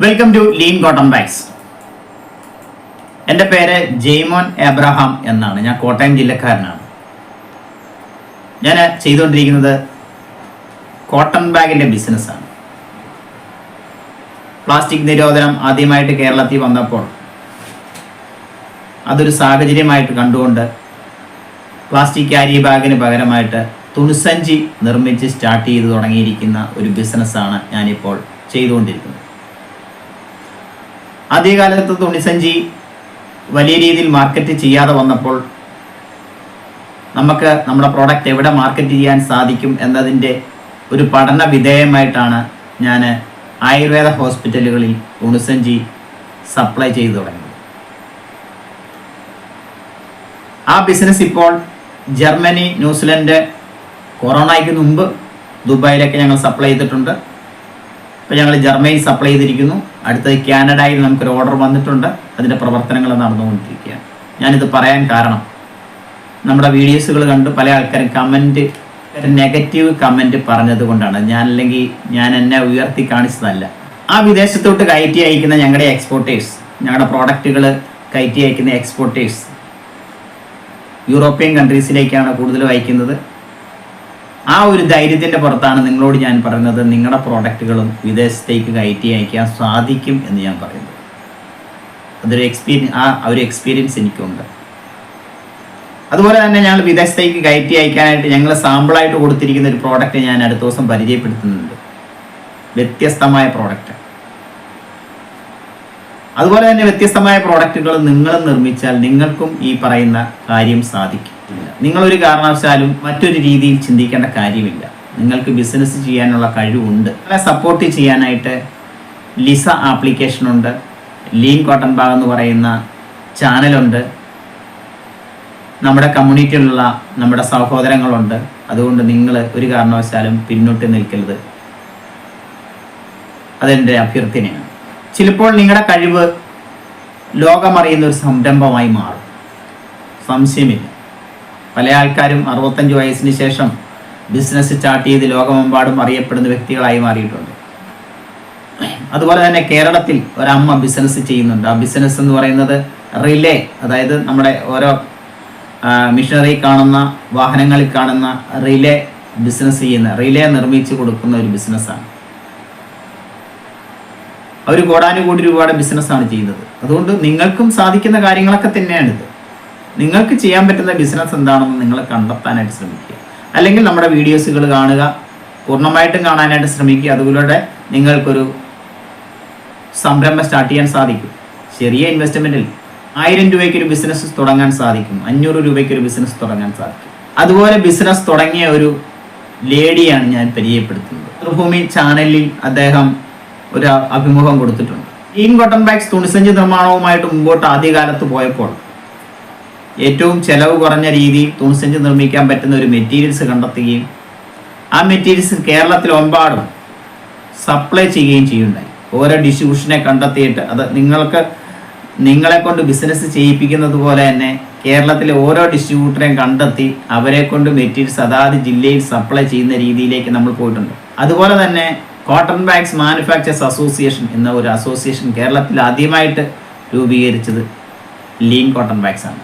Welcome to lean cotton bags. എൻ്റെ പേര് Jaimon Abraham എന്നാണ്. ഞാൻ കോട്ടയം ജില്ലക്കാരനാണ്. ഞാൻ ചെയ്തുകൊണ്ടിരിക്കുന്നത് കോട്ടൺ ബാഗിൻ്റെ ബിസിനസ്സാണ്. പ്ലാസ്റ്റിക് നിരോധനം ആദ്യമായിട്ട് കേരളത്തിൽ വന്നപ്പോൾ അതൊരു സാഹചര്യമായിട്ട് കണ്ടുകൊണ്ട് പ്ലാസ്റ്റിക് ക്യാരി ബാഗിന് പകരമായിട്ട് തുണിസഞ്ചി നിർമ്മിച്ച് സ്റ്റാർട്ട് ചെയ്ത് തുടങ്ങിയിരിക്കുന്ന ഒരു ബിസിനസ്സാണ് ഞാനിപ്പോൾ ചെയ്തുകൊണ്ടിരിക്കുന്നത്. ആദ്യകാലത്ത് തുണിസഞ്ചി വലിയ രീതിയിൽ മാർക്കറ്റ് ചെയ്യാതെ വന്നപ്പോൾ നമുക്ക് നമ്മുടെ പ്രോഡക്റ്റ് എവിടെ മാർക്കറ്റ് ചെയ്യാൻ സാധിക്കും എന്നതിൻ്റെ ഒരു പഠന വിധേയമായിട്ടാണ് ഞാൻ ആയുർവേദ ഹോസ്പിറ്റലുകളിൽ തുണിസഞ്ചി സപ്ലൈ ചെയ്തു തുടങ്ങിയത്. ആ ബിസിനസ് ഇപ്പോൾ ജർമ്മനി, ന്യൂസിലൻഡ്, കൊറോണയ്ക്ക് മുമ്പ് ദുബായിലൊക്കെ ഞങ്ങൾ സപ്ലൈ ചെയ്തിട്ടുണ്ട്. ഇപ്പോൾ ഞങ്ങൾ ജർമ്മനിയിൽ സപ്ലൈ ചെയ്തിരിക്കുന്നു. അടുത്തത് കാനഡയിൽ നമുക്കൊരു ഓർഡർ വന്നിട്ടുണ്ട്. അതിൻ്റെ പ്രവർത്തനങ്ങൾ നടന്നുകൊണ്ടിരിക്കുകയാണ്. ഞാനിത് പറയാൻ കാരണം നമ്മുടെ വീഡിയോസുകൾ കണ്ട് പല ആൾക്കാരും നെഗറ്റീവ് കമൻറ്റ് പറഞ്ഞത് കൊണ്ടാണ്. ഞാൻ എന്നെ ഉയർത്തി കാണിച്ചതല്ല. ആ വിദേശത്തോട്ട് കയറ്റി അയക്കുന്ന ഞങ്ങളുടെ എക്സ്പോർട്ടേഴ്സ്, ഞങ്ങളുടെ പ്രോഡക്റ്റുകൾ കയറ്റി അയക്കുന്ന എക്സ്പോർട്ടേഴ്സ് യൂറോപ്യൻ കൺട്രീസിലേക്കാണ് കൂടുതലും അയക്കുന്നത്. ആ ഒരു ധൈര്യത്തിൻ്റെ പുറത്താണ് നിങ്ങളോട് ഞാൻ പറയുന്നത്, നിങ്ങളുടെ പ്രോഡക്റ്റുകളും വിദേശത്തേക്ക് കയറ്റി അയക്കാൻ സാധിക്കും എന്ന് ഞാൻ പറയുന്നത്. അതൊരു എക്സ്പീരിയൻസ് എനിക്കുണ്ട്. അതുപോലെ തന്നെ ഞങ്ങൾ വിദേശത്തേക്ക് കയറ്റി അയക്കാനായിട്ട് ഞങ്ങൾ സാമ്പിളായിട്ട് കൊടുത്തിരിക്കുന്ന ഒരു പ്രോഡക്റ്റ് ഞാൻ അടുത്ത ദിവസം പരിചയപ്പെടുത്തുന്നുണ്ട്. വ്യത്യസ്തമായ പ്രോഡക്റ്റ്. അതുപോലെ തന്നെ വ്യത്യസ്തമായ പ്രോഡക്റ്റുകൾ നിങ്ങൾ നിർമ്മിച്ചാൽ നിങ്ങൾക്കും ഈ പറയുന്ന കാര്യം സാധിക്കും. നിങ്ങളൊരു കാരണവശാലും മറ്റൊരു രീതിയിൽ ചിന്തിക്കേണ്ട കാര്യമില്ല. നിങ്ങൾക്ക് ബിസിനസ് ചെയ്യാനുള്ള കഴിവുണ്ട്. നിങ്ങളെ സപ്പോർട്ട് ചെയ്യാനായിട്ട് ലിസ ആപ്ലിക്കേഷനുണ്ട്, ലീൻ കോട്ടൺ ബാഗ് എന്ന് പറയുന്ന ചാനലുണ്ട്, നമ്മുടെ കമ്മ്യൂണിറ്റിയിലുള്ള നമ്മുടെ സഹോദരങ്ങളുണ്ട്. അതുകൊണ്ട് നിങ്ങൾ ഒരു കാരണവശാലും പിന്നോട്ട് നിൽക്കരുത്. അതെൻ്റെ അഭ്യർത്ഥനയാണ്. ചിലപ്പോൾ നിങ്ങളുടെ കഴിവ് ലോകമറിയുന്ന ഒരു സംരംഭമായി മാറും, സംശയമില്ല. പല ആൾക്കാരും 65 വയസ്സിന് ശേഷം ബിസിനസ് സ്റ്റാർട്ട് ചെയ്ത് ലോകമെമ്പാടും അറിയപ്പെടുന്ന വ്യക്തികളായി മാറിയിട്ടുണ്ട്. അതുപോലെ തന്നെ കേരളത്തിൽ ഒരമ്മ ബിസിനസ് ചെയ്യുന്നുണ്ട്. ആ ബിസിനസ് എന്ന് പറയുന്നത് റിലേ, അതായത് നമ്മുടെ ഓരോ മിഷനറി കാണുന്ന വാഹനങ്ങളിൽ കാണുന്ന റിലേ ബിസിനസ് ചെയ്യുന്ന, റിലേ നിർമ്മിച്ച് കൊടുക്കുന്ന ഒരു ബിസിനസ്സാണ്. അവർ കോടാനുകോടി രൂപയുടെ ബിസിനസ്സാണ് ചെയ്യുന്നത്. അതുകൊണ്ട് നിങ്ങൾക്കും സാധിക്കുന്ന കാര്യങ്ങളൊക്കെ തന്നെയാണിത്. നിങ്ങൾക്ക് ചെയ്യാൻ പറ്റുന്ന ബിസിനസ് എന്താണെന്ന് നിങ്ങൾ കണ്ടെത്താനായിട്ട് ശ്രമിക്കുക. അല്ലെങ്കിൽ നമ്മുടെ വീഡിയോസുകൾ കാണുക, പൂർണ്ണമായിട്ടും കാണാനായിട്ട് ശ്രമിക്കുക. അതുപോലെ നിങ്ങൾക്കൊരു സംരംഭം സ്റ്റാർട്ട് ചെയ്യാൻ സാധിക്കും. ചെറിയ ഇൻവെസ്റ്റ്മെൻറ്റിൽ 1000 രൂപയ്ക്ക് ഒരു ബിസിനസ് തുടങ്ങാൻ സാധിക്കും, 500 രൂപയ്ക്ക് ഒരു ബിസിനസ് തുടങ്ങാൻ സാധിക്കും. അതുപോലെ ബിസിനസ് തുടങ്ങിയ ഒരു ലേഡിയാണ് ഞാൻ പരിചയപ്പെടുത്തുന്നത്. മാതൃഭൂമി ചാനലിൽ അദ്ദേഹം ഒരു അഭിമുഖം കൊടുത്തിട്ടുണ്ട്. ലീൻ കോട്ടൺ ബാഗ്സ് തുണിസഞ്ചി നിർമ്മാണവുമായിട്ട് മുമ്പോട്ട് ആദ്യകാലത്ത് പോയപ്പോൾ ഏറ്റവും ചെലവ് കുറഞ്ഞ രീതിയിൽ തുണിസഞ്ചി നിർമ്മിക്കാൻ പറ്റുന്ന ഒരു മെറ്റീരിയൽസ് കണ്ടെത്തുകയും ആ മെറ്റീരിയൽസ് കേരളത്തിലെമ്പാടും സപ്ലൈ ചെയ്യുകയും ചെയ്യുന്നുണ്ടായി. ഓരോ ഡിസ്ട്രിബ്യൂഷനെ കണ്ടെത്തിയിട്ട് അത് നിങ്ങളെ കൊണ്ട് ബിസിനസ് ചെയ്യിപ്പിക്കുന്നത് പോലെ തന്നെ കേരളത്തിലെ ഓരോ ഡിസ്ട്രിബ്യൂട്ടറെയും കണ്ടെത്തി അവരെ കൊണ്ട് മെറ്റീരിയൽസ് അതാത് ജില്ലയിൽ സപ്ലൈ ചെയ്യുന്ന രീതിയിലേക്ക് നമ്മൾ പോയിട്ടുണ്ട്. അതുപോലെ തന്നെ കോട്ടൺ ബാഗ്സ് മാനുഫാക്ചേഴ്സ് അസോസിയേഷൻ എന്ന ഒരു അസോസിയേഷൻ കേരളത്തിൽ ആദ്യമായിട്ട് രൂപീകരിച്ചത് ലീൻ കോട്ടൺ ബാഗ്സ് ആണ്.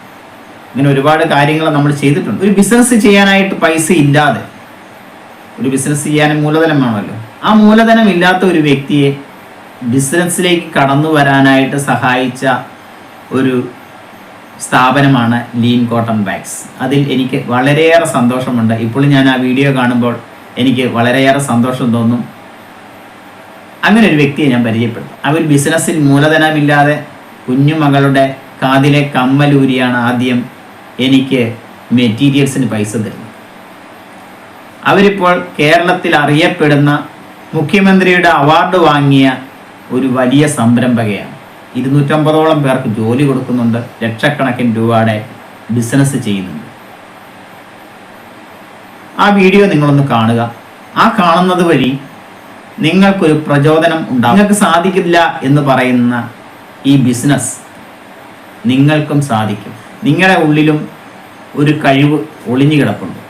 ഇങ്ങനെ ഒരുപാട് കാര്യങ്ങൾ നമ്മൾ ചെയ്തിട്ടുണ്ട്. ഒരു ബിസിനസ് ചെയ്യാനായിട്ട് പൈസ ഇല്ലാതെ, ഒരു ബിസിനസ് ചെയ്യാൻ മൂലധനം വേണമല്ലോ. ആ മൂലധനം ഇല്ലാത്ത ഒരു വ്യക്തിയെ ബിസിനസ്സിലേക്ക് കടന്നു വരാനായിട്ട് സഹായിച്ച ഒരു സ്ഥാപനമാണ് ലീൻ കോട്ടൺ ബാഗ്സ്. അതിൽ എനിക്ക് വളരെയേറെ സന്തോഷമുണ്ട്. ഇപ്പോഴും ഞാൻ ആ വീഡിയോ കാണുമ്പോൾ എനിക്ക് വളരെയേറെ സന്തോഷം തോന്നും. അങ്ങനെ ഒരു വ്യക്തിയെ ഞാൻ പരിചയപ്പെടുത്തും. അവർ ബിസിനസ്സിൽ മൂലധനമില്ലാതെ കുഞ്ഞുമകളുടെ കാതിലെ കമ്മലൂരിയാണ് ആദ്യം എനിക്ക് മെറ്റീരിയൽസിന് പൈസ തരുന്നത്. അവരിപ്പോൾ കേരളത്തിൽ അറിയപ്പെടുന്ന മുഖ്യമന്ത്രിയുടെ അവാർഡ് വാങ്ങിയ ഒരു വലിയ സംരംഭകയാണ്. 250ഓളം പേർക്ക് ജോലി കൊടുക്കുന്നുണ്ട്, ലക്ഷക്കണക്കിന് രൂപയുടെ ബിസിനസ് ചെയ്യുന്നുണ്ട്. ആ വീഡിയോ നിങ്ങളൊന്ന് കാണുക. ആ കാണുന്നത് വഴി നിങ്ങൾക്കൊരു പ്രചോദനം ഉണ്ടാകും. നിങ്ങൾക്ക് സാധിക്കില്ല എന്ന് പറയുന്ന ഈ ബിസിനസ് നിങ്ങൾക്കും സാധിക്കും. നിങ്ങളുടെ ഉള്ളിലും ഒരു കഴിവ് ഒളിഞ്ഞു കിടപ്പുണ്ട്.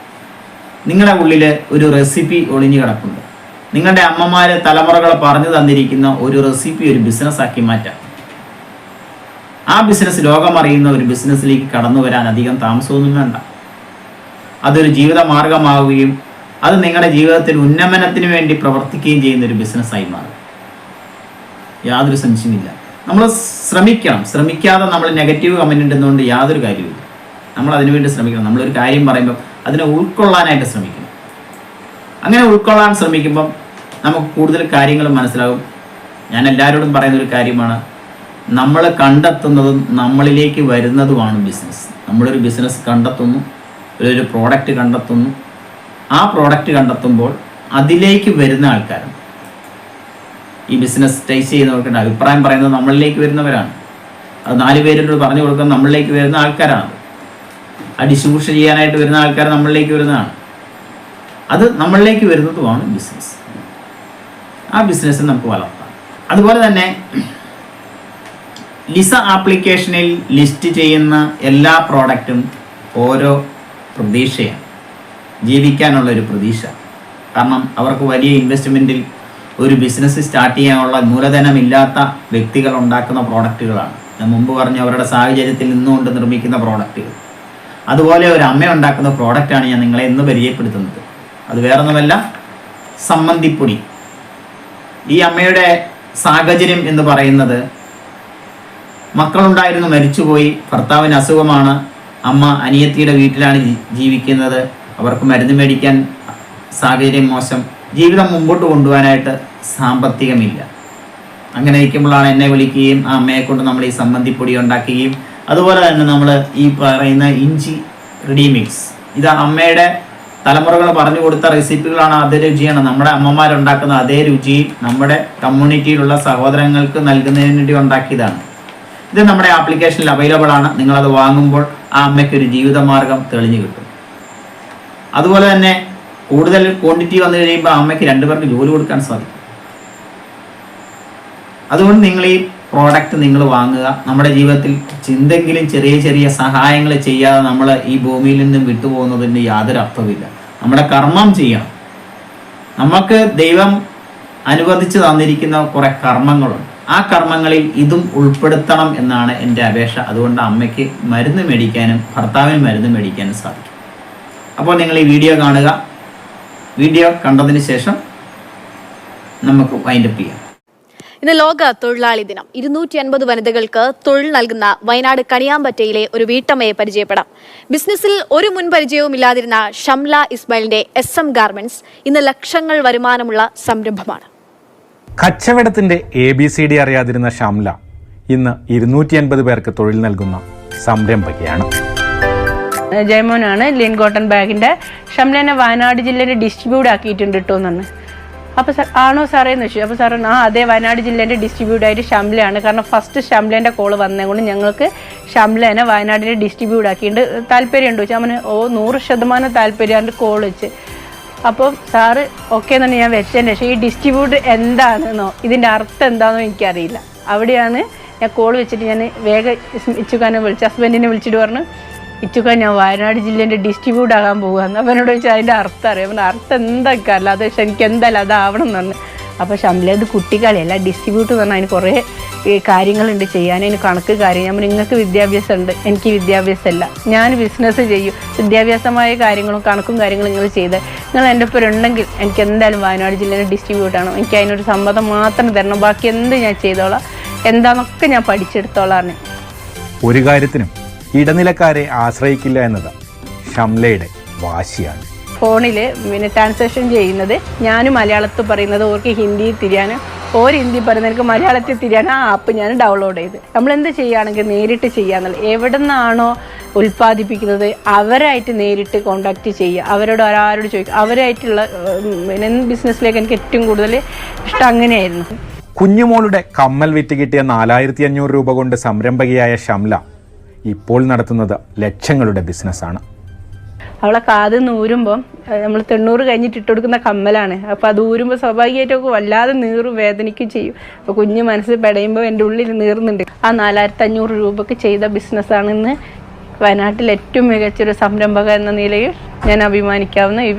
നിങ്ങളുടെ ഉള്ളിൽ ഒരു റെസിപ്പി ഒളിഞ്ഞു കിടപ്പുണ്ട്. നിങ്ങളുടെ അമ്മമാര് തലമുറകൾ പറഞ്ഞു തന്നിരിക്കുന്ന ഒരു റെസിപ്പി ഒരു ബിസിനസ്സാക്കി മാറ്റാം. ആ ബിസിനസ് ലോകമറിയുന്ന ഒരു ബിസിനസ്സിലേക്ക് കടന്നു വരാൻ അധികം താമസമൊന്നും വേണ്ട. അതൊരു ജീവിത മാർഗമാവുകയും അത് നിങ്ങളുടെ ജീവിതത്തിൽ ഉന്നമനത്തിന് വേണ്ടി പ്രവർത്തിക്കുകയും ചെയ്യുന്ന ഒരു ബിസിനസ്സായി മാറും. യാതൊരു സംശയമില്ല. നമ്മൾ ശ്രമിക്കണം. ശ്രമിക്കാതെ നമ്മൾ നെഗറ്റീവ് കമൻ്റ് ഇടുന്നതുകൊണ്ട് യാതൊരു കാര്യമില്ല. നമ്മൾ അതിനുവേണ്ടി ശ്രമിക്കണം. നമ്മളൊരു കാര്യം പറയുമ്പോൾ അതിനെ ഉൾക്കൊള്ളാനായിട്ട് ശ്രമിക്കണം. അങ്ങനെ ഉൾക്കൊള്ളാൻ ശ്രമിക്കുമ്പം നമുക്ക് കൂടുതൽ കാര്യങ്ങൾ മനസ്സിലാകും. ഞാൻ എല്ലാവരോടും പറയുന്ന ഒരു കാര്യമാണ്, നമ്മൾ കണ്ടെത്തുന്നതും നമ്മളിലേക്ക് വരുന്നതുമാണ് ബിസിനസ്. നമ്മളൊരു ബിസിനസ് കണ്ടെത്തുന്നു, ഒരു പ്രോഡക്റ്റ് കണ്ടെത്തുന്നു. ആ പ്രോഡക്റ്റ് കണ്ടെത്തുമ്പോൾ അതിലേക്ക് വരുന്ന ആൾക്കാരാണ്. ഈ ബിസിനസ് ടേസ്റ്റ് ചെയ്യുന്നവർക്കുണ്ട് അഭിപ്രായം പറയുന്നത് നമ്മളിലേക്ക് വരുന്നവരാണ്. അത് 4 പേരോട് പറഞ്ഞു കൊടുക്കുന്ന നമ്മളിലേക്ക് വരുന്ന ആൾക്കാരാണ്. ആ ഡിസ്ട്രിബ്യൂഷൻ ചെയ്യാനായിട്ട് വരുന്ന ആൾക്കാർ നമ്മളിലേക്ക് വരുന്നതാണ്. അത് നമ്മളിലേക്ക് വരുന്നതുമാണ് ബിസിനസ്. ആ ബിസിനസ് നമുക്ക് വളർത്താം. അതുപോലെ തന്നെ ലിസ ആപ്ലിക്കേഷനിൽ ലിസ്റ്റ് ചെയ്യുന്ന എല്ലാ പ്രോഡക്റ്റും ഓരോ പ്രതീക്ഷയാണ്, ജീവിക്കാനുള്ളൊരു പ്രതീക്ഷ. കാരണം അവർക്ക് വലിയ ഇൻവെസ്റ്റ്മെൻറ്റിൽ ഒരു ബിസിനസ് സ്റ്റാർട്ട് ചെയ്യാനുള്ള മൂലധനമില്ലാത്ത വ്യക്തികൾ ഉണ്ടാക്കുന്ന പ്രോഡക്റ്റുകളാണ്. ഞാൻ മുമ്പ് പറഞ്ഞ അവരുടെ സാഹചര്യത്തിൽ നിന്നുകൊണ്ട് നിർമ്മിക്കുന്ന പ്രോഡക്റ്റുകൾ. അതുപോലെ ഒരു അമ്മ ഉണ്ടാക്കുന്ന പ്രോഡക്റ്റാണ് ഞാൻ നിങ്ങളെ ഇന്ന് പരിചയപ്പെടുത്തുന്നത്. അത് വേറൊന്നുമല്ല, സമ്മന്തിപ്പൊടി. ഈ അമ്മയുടെ സാഹചര്യം എന്ന് പറയുന്നത്, മക്കളുണ്ടായിരുന്നു, മരിച്ചുപോയി, ഭർത്താവിന് അസുഖമാണ്, അമ്മ അനിയത്തിയുടെ വീട്ടിലാണ് ജീവിക്കുന്നത്, അവർക്ക് മരുന്ന് മേടിക്കാൻ സാഹചര്യം മോശം, ജീവിതം മുമ്പോട്ട് കൊണ്ടുപോകാനായിട്ട് സാമ്പത്തികമില്ല. അങ്ങനെ ഇരിക്കുമ്പോഴാണ് എന്നെ വിളിക്കുകയും ആ അമ്മയെ കൊണ്ട് നമ്മൾ ഈ സമ്മന്തിപ്പൊടി ഉണ്ടാക്കുകയും അതുപോലെ തന്നെ നമ്മൾ ഈ പറയുന്ന ഇഞ്ചി റെഡി മിക്സ്, ഇത് അമ്മയുടെ തലമുറകൾ പറഞ്ഞു കൊടുത്ത റെസിപ്പികളാണ്. അതേ രുചിയാണ് നമ്മുടെ അമ്മമാരുണ്ടാക്കുന്ന അതേ രുചി നമ്മുടെ കമ്മ്യൂണിറ്റിയിലുള്ള സഹോദരങ്ങൾക്ക് നൽകുന്നതിന് വേണ്ടി ഉണ്ടാക്കിയതാണ്. ഇത് നമ്മുടെ ആപ്ലിക്കേഷനിൽ അവൈലബിൾ ആണ്. നിങ്ങളത് വാങ്ങുമ്പോൾ ആ അമ്മയ്ക്കൊരു ജീവിതമാർഗം തെളിഞ്ഞു കിട്ടും. അതുപോലെ തന്നെ കൂടുതൽ ക്വാണ്ടിറ്റി വന്നു കഴിയുമ്പോൾ അമ്മയ്ക്ക് 2 പേർക്ക് ജോലി കൊടുക്കാൻ സാധിക്കും. അതുകൊണ്ട് നിങ്ങൾ ഈ പ്രോഡക്റ്റ് നിങ്ങൾ വാങ്ങുക. നമ്മുടെ ജീവിതത്തിൽ എന്തെങ്കിലും ചെറിയ ചെറിയ സഹായങ്ങൾ ചെയ്യാതെ നമ്മൾ ഈ ഭൂമിയിൽ നിന്നും വിട്ടുപോകുന്നതിന് യാതൊരു അർത്ഥമില്ല. നമ്മുടെ കർമ്മം ചെയ്യണം. നമുക്ക് ദൈവം അനുവദിച്ച് തന്നിരിക്കുന്ന കുറേ കർമ്മങ്ങളുണ്ട്. ആ കർമ്മങ്ങളിൽ ഇതും ഉൾപ്പെടുത്തണം എന്നാണ് എൻ്റെ അപേക്ഷ. അതുകൊണ്ട് അമ്മയ്ക്ക് മരുന്ന് മേടിക്കാനും ഭർത്താവിന് മരുന്ന് മേടിക്കാനും സാധിക്കും. അപ്പോൾ നിങ്ങൾ ഈ വീഡിയോ കാണുക. വീഡിയോ കണ്ടതിന് ശേഷം നമുക്ക് വൈൻഡപ്പ് ചെയ്യാം. ഇന്ന് ലോക തൊഴിലാളി ദിനം. 250 വനിതകൾക്ക് തൊഴിൽ നൽകുന്ന വയനാട് കണിയാമ്പറ്റയിലെ ഒരു വീട്ടമ്മയെ പരിചയപ്പെടാം. ബിസിനസ്സിൽ ഒരു മുൻപരിചയവും ഇല്ലാതിരുന്ന ഷംല ഇസ്മായിലിന്റെ SM ഗാർമെന്റ്സ് ഇന്ന് ലക്ഷങ്ങൾ വരുമാനമുള്ള സംരംഭമാണ്. കച്ചവടത്തിന്റെ ABCD അറിയാതിരുന്ന ഷംല ഇന്ന് 250 പേർക്ക് തൊഴിൽ നൽകുന്ന സംരംഭകയാണ്. ജയമോനാണ് ലിൻ കോട്ടൺ ബാഗിന്റെ ഷംലേനെ വയനാട് ജില്ലയിൽ ഡിസ്ട്രിബ്യൂട്ട് ആക്കിയിട്ടുണ്ട് കേട്ടോ എന്ന്. അപ്പോൾ ആണോ സാറേ എന്ന് വെച്ചു. അപ്പോൾ സാറ് അതേ വയനാട് ജില്ലേൻ്റെ ഡിസ്ട്രിബ്യൂട്ട് ആയിട്ട് ഷംലയാണ്. കാരണം ഫസ്റ്റ് ഷംലേൻ്റെ കോള് വന്നതുകൊണ്ട് ഞങ്ങൾക്ക് ഷംലേനെ വയനാടിൻ്റെ ഡിസ്ട്രിബ്യൂട്ട് ആക്കിയിട്ട് താല്പര്യമുണ്ട് വെച്ചാൽ അവന് 100% താല്പര്യമായിട്ട് കോൾ വെച്ച്. അപ്പോൾ സാറ് ഓക്കെ എന്നാണ് ഞാൻ വെച്ചതിന് ശേഷം ഈ ഡിസ്ട്രിബ്യൂട്ട് എന്താണെന്നോ ഇതിൻ്റെ അർത്ഥം എന്താണെന്നോ എനിക്കറിയില്ല. അവിടെയാണ് ഞാൻ കോൾ വെച്ചിട്ട് ഞാൻ വേഗം ഇച്ചുക്കാനെ വിളിച്ച് ഹസ്ബൻഡിനെ വിളിച്ചിട്ട് പറഞ്ഞു, ഇച്ചുക്ക ഞാൻ വയനാട് ജില്ലേൻ്റെ ഡിസ്ട്രിബ്യൂട്ട് ആകാൻ പോകുകയെന്ന്. അപ്പോൾ എന്നോട് ചോദിച്ചാൽ അതിൻ്റെ അർത്ഥം അറിയാം. അപ്പം അർത്ഥം എന്തൊക്കെ അല്ല, അത് പക്ഷെ എനിക്ക് എന്തായാലും അതാവണം എന്ന് പറഞ്ഞു. അപ്പോൾ ഷംല ഇത് കുട്ടികളിയല്ല, ഡിസ്ട്രിബ്യൂട്ട് എന്ന് പറഞ്ഞാൽ അതിന് കുറേ കാര്യങ്ങളുണ്ട് ചെയ്യാൻ, അതിന് കണക്ക് കാര്യം. ഞാൻ നിങ്ങൾക്ക് വിദ്യാഭ്യാസം ഉണ്ട്, എനിക്ക് വിദ്യാഭ്യാസമല്ല, ഞാൻ ബിസിനസ് ചെയ്യും, വിദ്യാഭ്യാസമായ കാര്യങ്ങളും കണക്കും കാര്യങ്ങളും നിങ്ങൾ ചെയ്ത് നിങ്ങൾ എൻ്റെ ഒപ്പം ഉണ്ടെങ്കിൽ എനിക്ക് എന്തായാലും വയനാട് ജില്ലേൻ്റെ ഡിസ്ട്രിബ്യൂട്ട് ആണ്. എനിക്ക് അതിനൊരു സമ്മതം മാത്രം തരണം, ബാക്കി എന്ത് ഞാൻ ചെയ്തോളാം, എന്താണെന്നൊക്കെ ഞാൻ പഠിച്ചെടുത്തോളാണ്. ഒരു കാര്യത്തിനും ഇടനിലക്കാരെ ആശ്രയിക്കില്ല എന്നത് ഷംലയുടെ വാശിയാണ്. ഫോണിൽ ട്രാൻസാക്ഷൻ ചെയ്യുന്നത് ഞാൻ മലയാളത്തിൽ പറയുന്നത് ഓർക്ക് ഹിന്ദി തിരിയാനും ഓർ ഹിന്ദി പറയുന്നത് എനിക്ക് മലയാളത്തിൽ തിരിയാനും ആ ആപ്പ് ഞാൻ ഡൗൺലോഡ് ചെയ്ത് നമ്മളെന്ത് ചെയ്യുകയാണെങ്കിൽ നേരിട്ട് ചെയ്യാന്നുള്ളത്. എവിടെ നിന്നാണോ ഉൽപ്പാദിപ്പിക്കുന്നത് അവരായിട്ട് നേരിട്ട് കോണ്ടാക്ട് ചെയ്യുക, അവരോട് ആരോട് ചോദിക്കുക, അവരായിട്ടുള്ള ബിസിനസ്സിലേക്ക് എനിക്ക് ഏറ്റവും കൂടുതൽ ഇഷ്ടം അങ്ങനെയായിരുന്നു. കുഞ്ഞുമോളുടെ കമ്മൽ വിറ്റ് കിട്ടിയ 4500 രൂപ കൊണ്ട് സംരംഭകയായ ഷംല ഇപ്പോൾ നടത്തുന്നത് ലക്ഷങ്ങളുടെ ബിസിനസ്സാണ്. അവളെ കാത് നൂരുമ്പം നമ്മൾ 90 കഴിഞ്ഞിട്ട് ഇട്ട് കൊടുക്കുന്ന കമ്മലാണ്. അപ്പോൾ അത് ഊരുമ്പോൾ സ്വാഭാവികമായിട്ടൊക്കെ വല്ലാതെ നീറും, വേദനിക്കുകയും ചെയ്യും. അപ്പോൾ കുഞ്ഞ് മനസ്സിൽ പെടയുമ്പോൾ എൻ്റെ ഉള്ളിൽ നീറുന്നുണ്ട്. ആ 4500 രൂപയ്ക്ക് ചെയ്ത ബിസിനസ്സാണ് ഇന്ന് വയനാട്ടിൽ ഏറ്റവും മികച്ചൊരു സംരംഭക എന്ന നിലയിൽ ഞാൻ അഭിമാനിക്കാവുന്ന ഈ